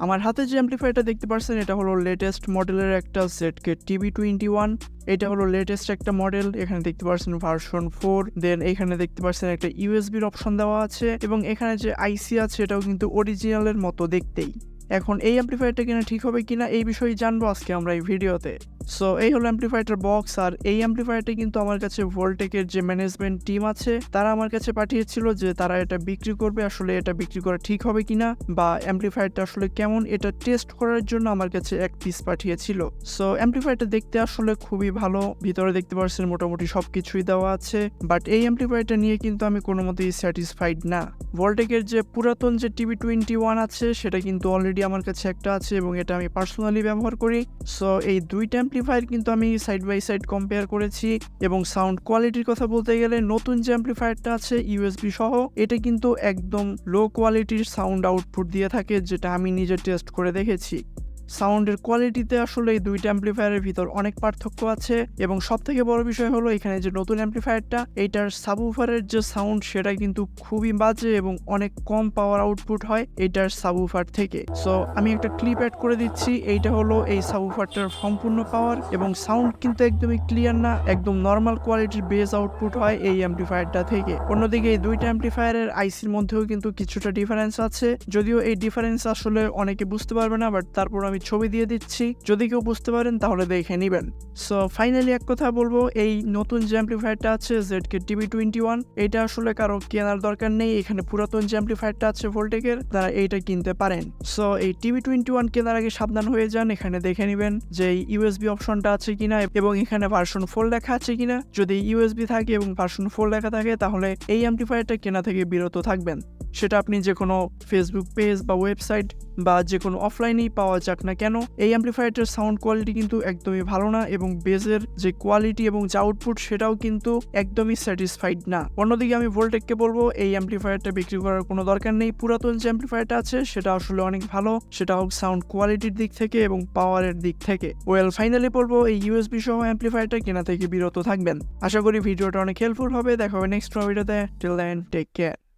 আমার হাতে যে অ্যাম্পলিফায়ারটা দেখতে পাচ্ছেন এটা হলো লেটেস্ট মডেলের একটা Tb21। এটা হলো লেটেস্ট একটা মডেল। এখানে দেখতে পাচ্ছেন ভার্সন 4, দেন এখানে দেখতে পাচ্ছেন একটা ইউএসবির অপশন দেওয়া আছে এবং এখানে যে আইসি আছে এটাও কিন্তু অরিজিনালের মতো দেখতেই। এখন এই অ্যাম্পলিফায়ারটা কিনা ঠিক হবে কিনা এই বিষয়ে জানবো আজকে আমরা এই ভিডিওতে। সো এই হলো অ্যাম্পলিফায়ারটার বক্স। আর এই অ্যাম্পলিফায়ারটা কিন্তু আমার কাছে ভোল্টেকের যে ম্যানেজমেন্ট টিম আছে তারা আমার কাছে পাঠিয়েছিল যে তারা এটা বিক্রি করবে। আসলে এটা বিক্রি করা ঠিক হবে কিনা বা অ্যাম্পলিফায়ারটা আসলে কেমন এটা টেস্ট করার জন্য আমার কাছে এক পিস পাঠিয়েছিল। সো অ্যাম্পলিফায়ারটা দেখতে আসলে খুবই ভালো, ভিতরে দেখতে পাচ্ছেন মোটামুটি সবকিছুই দেওয়া আছে। বাট এই অ্যাম্পলিফায়ারটা নিয়ে কিন্তু আমি কোনো মতেই স্যাটিসফাইড না। ভোল্টেকের যে পুরাতন যে Tb21 আছে সেটা কিন্তু অলরেডি আমার কাছে একটা আছে এবং এটা আমি পার্সোনালি ব্যবহার করি। সো এই দুইটা অ্যাম্পলিফায়ার কিন্তু আমি সাইড বাই সাইড কম্পেয়ার করেছি এবং সাউন্ড কোয়ালিটির কথা বলতে গেলে নতুন যে অ্যাম্পলিফায়ারটা আছে ইউএসবি সহ এটা কিন্তু একদম লো কোয়ালিটির সাউন্ড আউটপুট দিয়ে থাকে, যেটা আমি নিজে টেস্ট করে দেখেছি। সাউন্ডের কোয়ালিটিতে আসলে এই দুইটা অ্যাম্পলিফায়ারের ভিতর অনেক পার্থক্য আছে এবং সবথেকে বড় বিষয় হলো এখানে যে নতুন অ্যাম্পলিফায়ারটা এইটার সাবউফারের যে সাউন্ড সেটা কিন্তু খুবই বাজে এবং অনেক কম পাওয়ার আউটপুট হয় এইটার সাবউফার থেকে। সো আমি একটা ক্লিপ অ্যাড করে দিচ্ছি। এইটা হলো এই সাবউফারটার সম্পূর্ণ পাওয়ার এবং সাউন্ড কিন্তু একদমই ক্লিয়ার না, একদম নর্মাল কোয়ালিটির বেস আউটপুট হয় এই অ্যাম্পলিফায়ারটা থেকে। অন্যদিকে এই দুইটা অ্যাম্পলিফায়ারের আইসির মধ্যেও কিন্তু কিছুটা ডিফারেন্স আছে, যদিও এই ডিফারেন্স আসলে অনেকে বুঝতে পারবে না, বাট তারপর আমি ছবি দিয়ে দিচ্ছি, যদি কেউ বুঝতে পারেন তাহলে দেখে নেবেন। সো ফাইনালি এক কথা বলবো, এই নতুন যে অ্যাম্পলিফায়ারটা আছে Tb21 এটা আসলে কারো কেনার দরকার নেই। এখানে পুরাতন যে অ্যাম্পলিফায়ারটা আছে ভোল্টেকের তারা এইটা কিনতে পারেন। সো এই Tb21 কেনার আগে সাবধান হয়ে যান, এখানে দেখে নেবেন যে ইউএসবি অপশনটা আছে কিনা এবং এখানে ভার্সন 4 লেখা আছে কিনা। যদি ইউএসবি থাকে এবং ভার্সন 4 লেখা থাকে তাহলে এই অ্যাম্পলিফায়ারটা কেনা থেকে বিরত থাকবেন। সেটা আপনি যে কোনো ফেসবুক পেজ বা ওয়েবসাইট বা যে কোনো অফলাইনেই পাওয়া যাক না কেন, এই অ্যাম্পলিফায়ারটার সাউন্ড কোয়ালিটি কিন্তু একদমই ভালো না এবং বেজের যে কোয়ালিটি এবং যে আউটপুট সেটাও কিন্তু একদমই স্যাটিসফাইড না। অন্যদিকে আমি ভোল্টেককে বলবো এই অ্যাম্পলিফায়ারটা বিক্রি করার কোনো দরকার নেই। পুরাতন যে অ্যাম্পলিফায়ারটা আছে সেটা আসলে অনেক ভালো, সেটা হোক সাউন্ড কোয়ালিটির দিক থেকে এবং পাওয়ারের দিক থেকে। ফাইনালি বলবো এই ইউএসবি সহ অ্যাম্পলিফায়ারটা কেনা থেকে বিরত থাকবেন। আশা করি ভিডিওটা অনেক হেল্পফুল হবে। দেখা হবে নেক্সট ভিডিওতে। Till then take care.